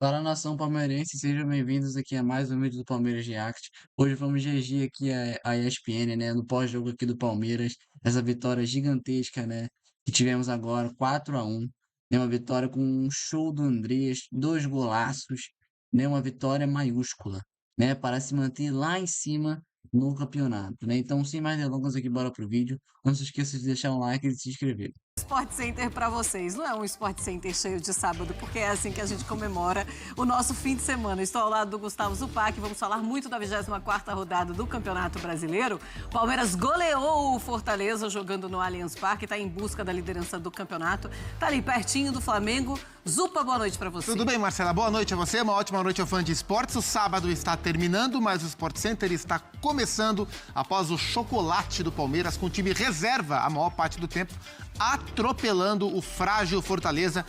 Fala nação palmeirense, sejam bem-vindos aqui a mais um vídeo do Palmeiras React. Hoje vamos reagir aqui a ESPN, né, no pós-jogo aqui do Palmeiras, essa vitória gigantesca, né, que tivemos agora, 4-1, né, uma vitória com um show do Andrés, dois golaços, né, uma vitória maiúscula, né, para se manter lá em cima no campeonato, né. Então, sem mais delongas aqui, bora pro vídeo. Não se esqueça de deixar um like e de se inscrever. Sport Center para vocês. Não é um Sport Center cheio de sábado, porque é assim que a gente comemora o nosso fim de semana. Estou ao lado do Gustavo Zupac, vamos falar muito da 24ª rodada do Campeonato Brasileiro. Palmeiras goleou o Fortaleza jogando no Allianz Parque, está em busca da liderança do campeonato. Está ali pertinho do Flamengo. Zupa, boa noite para você. Tudo bem, Marcela? Boa noite a você, uma ótima noite ao fã de esportes. O sábado está terminando, mas o Sport Center está começando após o chocolate do Palmeiras com o time reserva a maior parte do tempo, atropelando o frágil Fortaleza.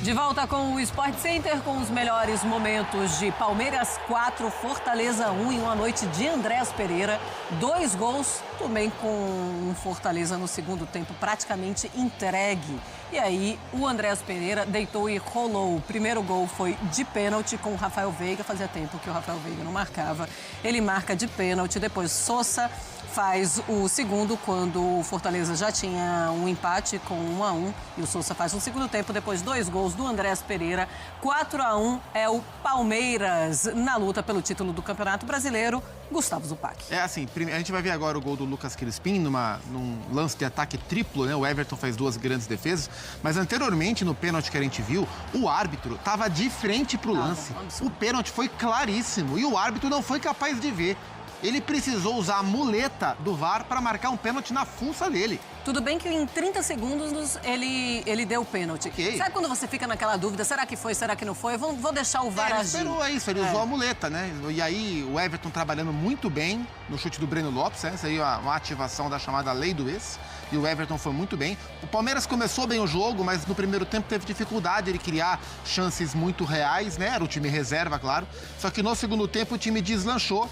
De volta com o Sport Center, com os melhores momentos de Palmeiras 4, Fortaleza 1 e uma noite de Andrés Pereira. 2 gols, também com um Fortaleza no segundo tempo praticamente entregue. E aí, o Andrés Pereira deitou e rolou. O primeiro gol foi de pênalti com o Rafael Veiga. Fazia tempo que o Rafael Veiga não marcava. Ele marca de pênalti, depois Sosa faz o segundo quando o Fortaleza já tinha um empate com 1-1 e o Sousa faz um segundo tempo, depois 2 gols do Andrés Pereira. 4-1 é o Palmeiras na luta pelo título do Campeonato Brasileiro. Gustavo Zupac. É assim, a gente vai ver agora o gol do Lucas Crispim num lance de ataque triplo, né? O Everton faz 2 grandes defesas, mas anteriormente no pênalti que a gente viu, o árbitro estava de frente pro lance. O pênalti foi claríssimo e o árbitro não foi capaz de ver. Ele precisou usar a muleta do VAR para marcar um pênalti na fuça dele. Tudo bem que em 30 segundos ele deu o pênalti. Okay. Sabe quando você fica naquela dúvida, será que foi, será que não foi? Vou deixar o VAR agir. Ele esperou isso, ele usou a muleta, né? E aí o Everton trabalhando muito bem no chute do Breno Lopes, né? Isso aí é uma ativação da chamada lei do ex. E o Everton foi muito bem. O Palmeiras começou bem o jogo, mas no primeiro tempo teve dificuldade de criar chances muito reais, né? Era o time reserva, claro. Só que no segundo tempo o time deslanchou.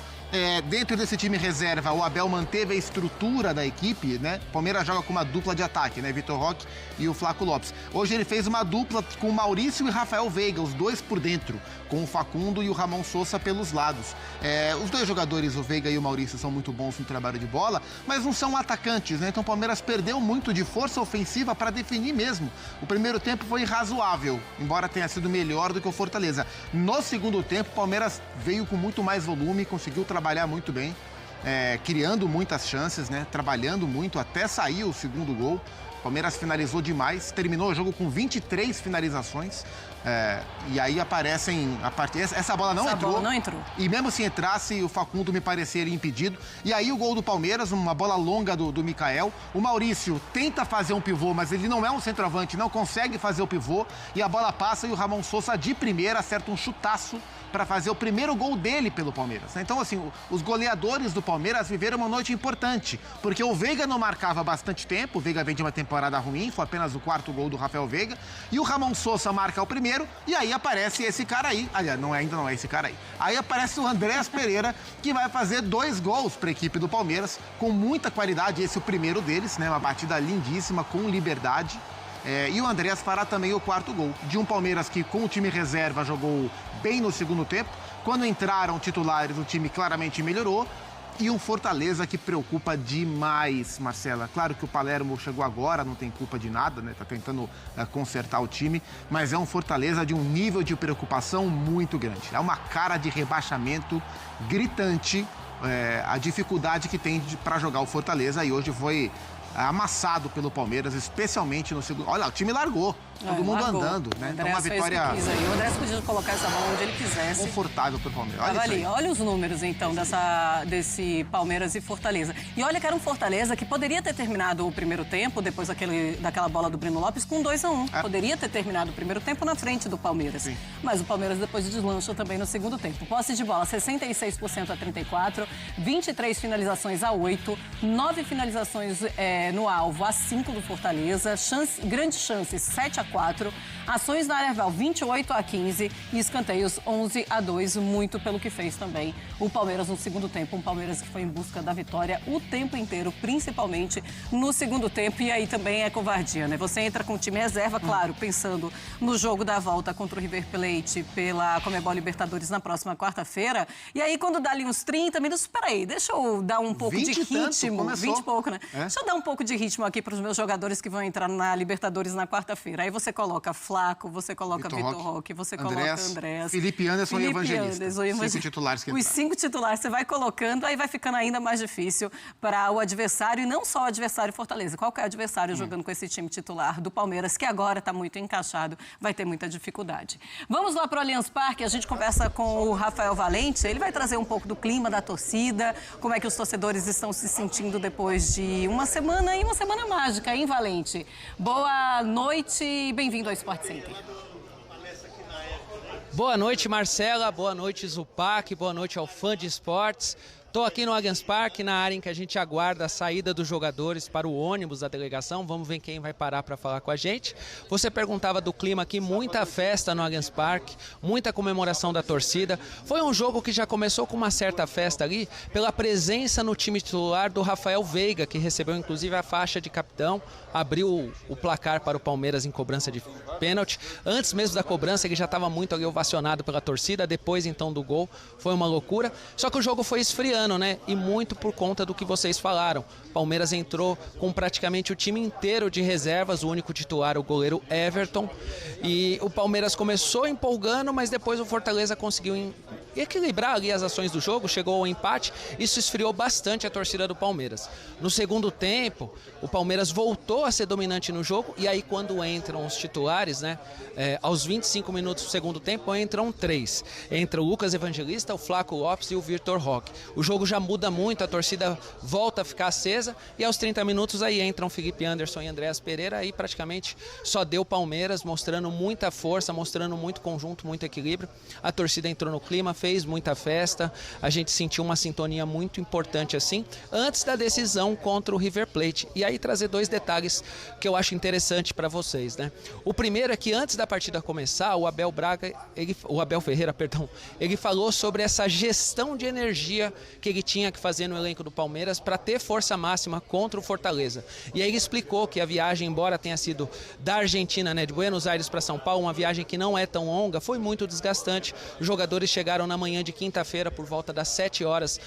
Dentro desse time reserva, o Abel manteve a estrutura da equipe, né? O Palmeiras joga com uma dupla de ataque, né? Vitor Roque e o Flaco Lopes. Hoje ele fez uma dupla com o Maurício e Rafael Veiga, os dois por dentro, com o Facundo e o Ramon Sosa pelos lados. Os dois jogadores, o Veiga e o Maurício, são muito bons no trabalho de bola, mas não são atacantes, né? Então o Palmeiras perdeu muito de força ofensiva para definir mesmo. O primeiro tempo foi razoável, embora tenha sido melhor do que o Fortaleza. No segundo tempo, o Palmeiras veio com muito mais volume, conseguiu trabalhar muito bem, criando muitas chances, né? Trabalhando muito até sair o segundo gol. O Palmeiras finalizou demais, terminou o jogo com 23 finalizações. E aí aparecem a partir. Essa bola não entrou. Bola não entrou. E mesmo se entrasse, o Facundo me pareceria impedido. E aí o gol do Palmeiras, uma bola longa do Mikael. O Maurício tenta fazer um pivô, mas ele não é um centroavante, não consegue fazer o pivô. E a bola passa e o Ramon Sosa de primeira acerta um chutaço para fazer o primeiro gol dele pelo Palmeiras. Então, assim, os goleadores do Palmeiras viveram uma noite importante, porque o Veiga não marcava há bastante tempo, o Veiga vem de uma temporada ruim, foi apenas o 4º gol do Rafael Veiga, e o Ramon Sosa marca o primeiro, e aí aparece esse cara aí, aliás, ainda não é esse cara aí. Aí aparece o Andrés Pereira, que vai fazer 2 gols para a equipe do Palmeiras, com muita qualidade, esse é o primeiro deles, né? Uma batida lindíssima, com liberdade. E o Andrés fará também o 4º gol. De um Palmeiras que, com o time reserva, jogou bem no segundo tempo. Quando entraram titulares, o time claramente melhorou. E um Fortaleza que preocupa demais, Marcela. Claro que o Palermo chegou agora, não tem culpa de nada, né? Tá tentando consertar o time. Mas é um Fortaleza de um nível de preocupação muito grande. É uma cara de rebaixamento gritante, a dificuldade que tem para jogar o Fortaleza. E hoje foi amassado pelo Palmeiras, especialmente no segundo. Olha, o time largou, todo mundo largou. Andando, né? Então uma vitória O Andrés podia colocar essa bola onde ele quisesse. confortável pro Palmeiras. Olha, Ali, olha os números então desse Palmeiras e Fortaleza. E olha que era um Fortaleza que poderia ter terminado o primeiro tempo, depois daquela bola do Breno Lopes, com 2-1. Poderia ter terminado o primeiro tempo na frente do Palmeiras. Sim. Mas o Palmeiras depois deslanchou também no segundo tempo. Posse de bola 66% a 34%, 23 finalizações a 8, 9 finalizações no alvo a 5 do Fortaleza, grandes chances 7-4, ações na área rival 28-15 e escanteios 11-2, muito pelo que fez também o Palmeiras no segundo tempo. Um Palmeiras que foi em busca da vitória o tempo inteiro, principalmente no segundo tempo, e aí também é covardia, né? Você entra com o time reserva, claro, pensando no jogo da volta contra o River Plate pela Conmebol Libertadores na próxima quarta-feira, e aí quando dá ali uns 30 minutos, peraí, deixa eu dar um pouco de ritmo, 20 e pouco, né? Deixa eu dar um pouco de ritmo aqui para os meus jogadores que vão entrar na Libertadores na quarta-feira. Aí você coloca Flaco, você coloca Vitor Roque, você coloca Andrés, Felipe Anderson e Evangelista. Cinco titulares que entraram. Os 5 titulares você vai colocando, aí vai ficando ainda mais difícil para o adversário, e não só o adversário Fortaleza, qualquer adversário jogando com esse time titular do Palmeiras, que agora está muito encaixado, vai ter muita dificuldade. Vamos lá para o Allianz Parque, a gente conversa com o Rafael Valente, ele vai trazer um pouco do clima da torcida, como é que os torcedores estão se sentindo depois de uma semana mágica, hein, Valente? Boa noite e bem-vindo ao Sport Center. Boa noite, Marcela. Boa noite, Zupac. Boa noite ao fã de esportes. Estou aqui no Allianz Parque, na área em que a gente aguarda a saída dos jogadores para o ônibus da delegação. Vamos ver quem vai parar para falar com a gente. Você perguntava do clima aqui, muita festa no Allianz Parque, muita comemoração da torcida. Foi um jogo que já começou com uma certa festa ali, pela presença no time titular do Rafael Veiga, que recebeu inclusive a faixa de capitão, abriu o placar para o Palmeiras em cobrança de pênalti. Antes mesmo da cobrança, ele já estava muito ali ovacionado pela torcida, depois então do gol, foi uma loucura. Só que o jogo foi esfriando, né? E muito por conta do que vocês falaram. Palmeiras entrou com praticamente o time inteiro de reservas, o único titular, o goleiro Everton. E o Palmeiras começou empolgando, mas depois o Fortaleza conseguiu equilibrar ali as ações do jogo, chegou ao empate. Isso esfriou bastante a torcida do Palmeiras. No segundo tempo, o Palmeiras voltou a ser dominante no jogo, e aí quando entram os titulares, né? Aos 25 minutos do segundo tempo, entram 3. Entra o Lucas Evangelista, o Flaco Lopes e o Vitor Roque. O jogo já muda muito, a torcida volta a ficar acesa, e aos 30 minutos aí entram Felipe Anderson e Andréas Pereira, aí praticamente só deu Palmeiras, mostrando muita força, mostrando muito conjunto, muito equilíbrio. A torcida entrou no clima, fez muita festa, a gente sentiu uma sintonia muito importante assim, antes da decisão contra o River Plate. E aí trazer 2 detalhes que eu acho interessante para vocês, né? O primeiro é que antes da partida começar, o Abel Ferreira, ele falou sobre essa gestão de energia que ele tinha que fazer no elenco do Palmeiras para ter força máxima contra o Fortaleza. E aí ele explicou que a viagem, embora tenha sido da Argentina, né, de Buenos Aires para São Paulo, uma viagem que não é tão longa, foi muito desgastante. Os jogadores chegaram na manhã de quinta-feira por volta das 7 horas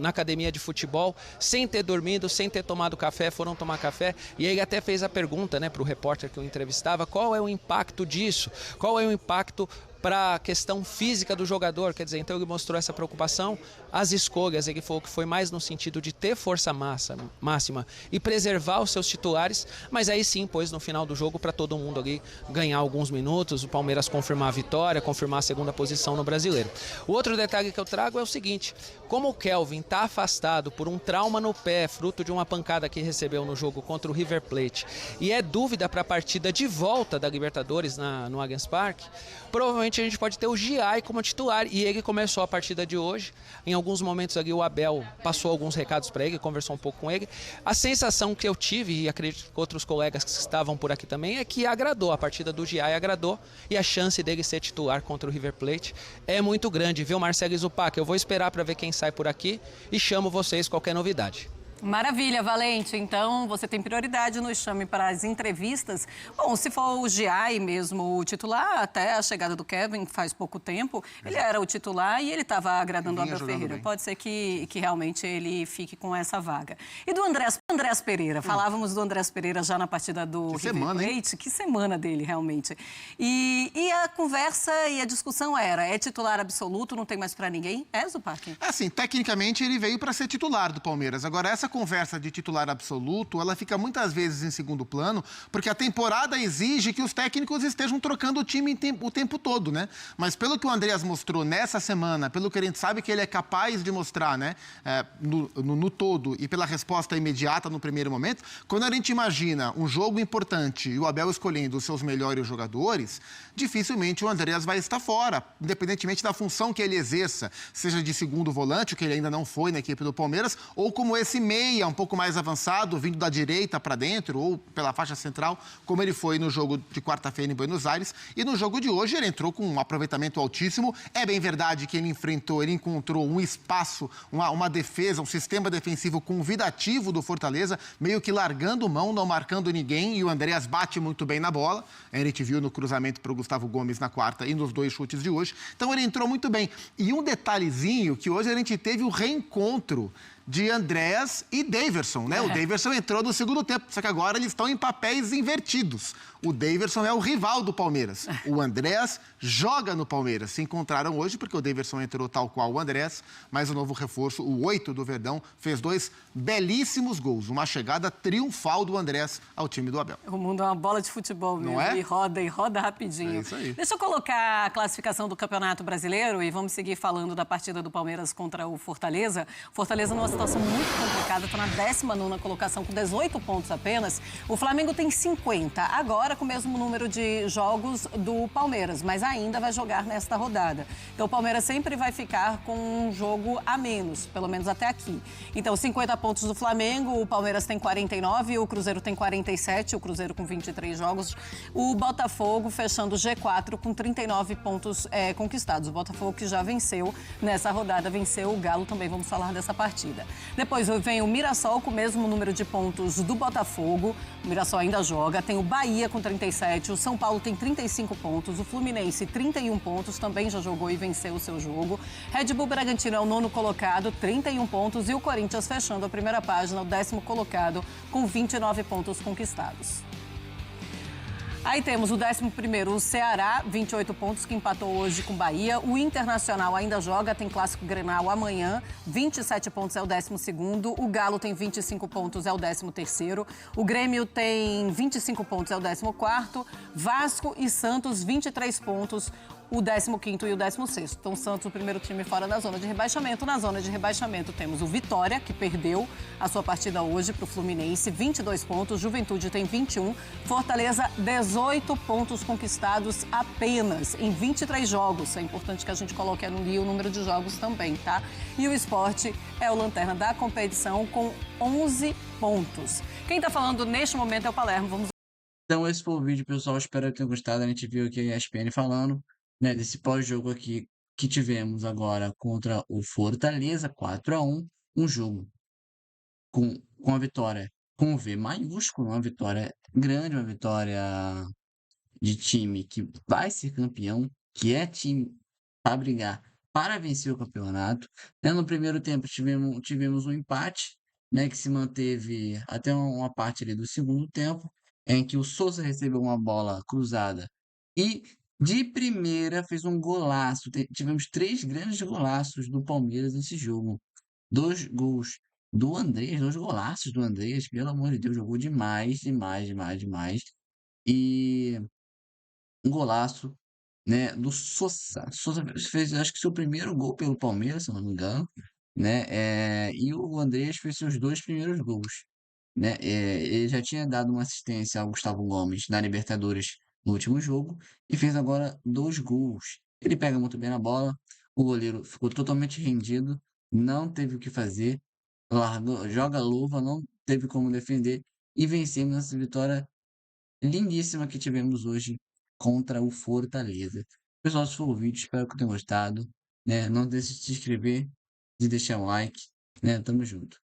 na academia de futebol, sem ter dormido, sem ter tomado café, foram tomar café, e ele até fez a pergunta, né, para o repórter que eu entrevistava, qual é o impacto disso? Qual é o impacto para a questão física do jogador? Quer dizer, então ele mostrou essa preocupação. As escolhas, ele falou que foi mais no sentido de ter força máxima e preservar os seus titulares, mas aí sim, pois no final do jogo, para todo mundo ali ganhar alguns minutos, o Palmeiras confirmar a vitória, confirmar a segunda posição no Brasileiro. O outro detalhe que eu trago é o seguinte: como o Kelvin está afastado por um trauma no pé, fruto de uma pancada que recebeu no jogo contra o River Plate, e é dúvida para a partida de volta da Libertadores no Allianz Parque, provavelmente a gente pode ter o Giai como titular, e ele começou a partida de hoje. Em alguns momentos ali o Abel passou alguns recados para ele, conversou um pouco com ele. A sensação que eu tive, e acredito que outros colegas que estavam por aqui também, é que agradou, a partida do Giai agradou, e a chance dele ser titular contra o River Plate é muito grande, viu, Marcelo e Zupac? Eu vou esperar para ver quem sai por aqui e chamo vocês qualquer novidade. Maravilha, Valente. Então, você tem prioridade no Chame para as entrevistas. Bom, se for o Giai mesmo o titular, até a chegada do Kevin faz pouco tempo, ele era o titular e ele estava agradando o Abel Ferreira. Bem. Pode ser que realmente ele fique com essa vaga. E do Andréas Pereira, falávamos do Andréas Pereira já na partida do River Plate. Que semana dele, realmente. E a conversa e a discussão é titular absoluto, não tem mais para ninguém? É, Zupac? Assim, tecnicamente ele veio para ser titular do Palmeiras. Agora, essa conversa de titular absoluto, ela fica muitas vezes em segundo plano, porque a temporada exige que os técnicos estejam trocando o time o tempo todo, né? Mas pelo que o Andréas mostrou nessa semana, pelo que a gente sabe que ele é capaz de mostrar, né, no todo, e pela resposta imediata no primeiro momento, quando a gente imagina um jogo importante e o Abel escolhendo os seus melhores jogadores, dificilmente o Andréas vai estar fora, independentemente da função que ele exerça, seja de segundo volante, o que ele ainda não foi na equipe do Palmeiras, ou como esse meio meia um pouco mais avançado, vindo da direita para dentro ou pela faixa central, como ele foi no jogo de quarta-feira em Buenos Aires. E no jogo de hoje ele entrou com um aproveitamento altíssimo. É bem verdade que ele encontrou um espaço, uma defesa, um sistema defensivo convidativo do Fortaleza, meio que largando mão, não marcando ninguém, e o Andreas bate muito bem na bola. A gente viu no cruzamento para o Gustavo Gomes na quarta e nos 2 chutes de hoje. Então ele entrou muito bem. E um detalhezinho, que hoje a gente teve o reencontro de Andreas e Daverson, né? O Daverson entrou no segundo tempo, só que agora eles estão em papéis invertidos. O Daverson é o rival do Palmeiras. O Andreas joga no Palmeiras. Se encontraram hoje porque o Daverson entrou tal qual o Andreas, mas o novo reforço, o 8 do Verdão, fez 2 belíssimos gols. Uma chegada triunfal do Andreas ao time do Abel. O mundo é uma bola de futebol mesmo. Não é? E roda rapidinho. É isso aí. Deixa eu colocar a classificação do Campeonato Brasileiro e vamos seguir falando da partida do Palmeiras contra o Fortaleza. Fortaleza numa situação muito complicada, está na 19ª colocação com 18 pontos apenas. O Flamengo tem 50, agora com o mesmo número de jogos do Palmeiras, mas ainda vai jogar nesta rodada. Então o Palmeiras sempre vai ficar com um jogo a menos, pelo menos até aqui. Então 50 pontos do Flamengo, o Palmeiras tem 49, o Cruzeiro tem 47, o Cruzeiro com 23 jogos. O Botafogo fechando o G4 com 39 pontos conquistados. O Botafogo que já venceu nessa rodada, venceu o Galo, também vamos falar dessa partida. Depois vem o Mirassol com o mesmo número de pontos do Botafogo. O Mirassol ainda joga. Tem o Bahia com 37, o São Paulo tem 35 pontos, o Fluminense 31 pontos, também já jogou e venceu o seu jogo. Red Bull Bragantino é o 9º colocado, 31 pontos, e o Corinthians fechando a primeira página, o 10º colocado, com 29 pontos conquistados. Aí temos o 11º, o Ceará, 28 pontos, que empatou hoje com o Bahia. O Internacional ainda joga, tem Clássico Grenal amanhã, 27 pontos é o 12º. O Galo tem 25 pontos, é o 13º. O Grêmio tem 25 pontos, é o 14º. Vasco e Santos, 23 pontos, o 15º e o 16º. Então, Santos, o primeiro time fora da zona de rebaixamento. Na zona de rebaixamento temos o Vitória, que perdeu a sua partida hoje para o Fluminense, 22 pontos. Juventude tem 21. Fortaleza, 18 pontos conquistados apenas em 23 jogos. É importante que a gente coloque ali o número de jogos também, tá? E o Sport é o lanterna da competição com 11 pontos. Quem está falando neste momento é o Palermo. Vamos. Então, esse foi o vídeo, pessoal. Espero que tenham gostado. A gente viu aqui a ESPN falando, né, desse pós-jogo aqui que tivemos agora contra o Fortaleza, 4-1. Um jogo com a vitória com V maiúsculo, uma vitória grande, uma vitória de time que vai ser campeão, que é time para brigar para vencer o campeonato. Né, no primeiro tempo tivemos um empate, né, que se manteve até uma parte ali do segundo tempo, em que o Souza recebeu uma bola cruzada e de primeira fez um golaço. Tivemos 3 grandes golaços do Palmeiras nesse jogo. 2 gols do Andrés, 2 golaços do Andrés, pelo amor de Deus, jogou demais, demais, demais, demais. E um golaço, né, do Souza. Souza fez, acho que seu primeiro gol pelo Palmeiras, se eu não me engano, né? E o Andrés fez seus 2 primeiros gols, né? Ele já tinha dado uma assistência ao Gustavo Gomes na Libertadores no último jogo e fez agora 2 gols. Ele pega muito bem na bola, o goleiro ficou totalmente rendido, não teve o que fazer, largou, joga a luva, não teve como defender e vencemos essa vitória lindíssima que tivemos hoje contra o Fortaleza. Pessoal, esse foi o vídeo, espero que tenham gostado, né? Não deixe de se inscrever, de deixar um like, né? Tamo junto.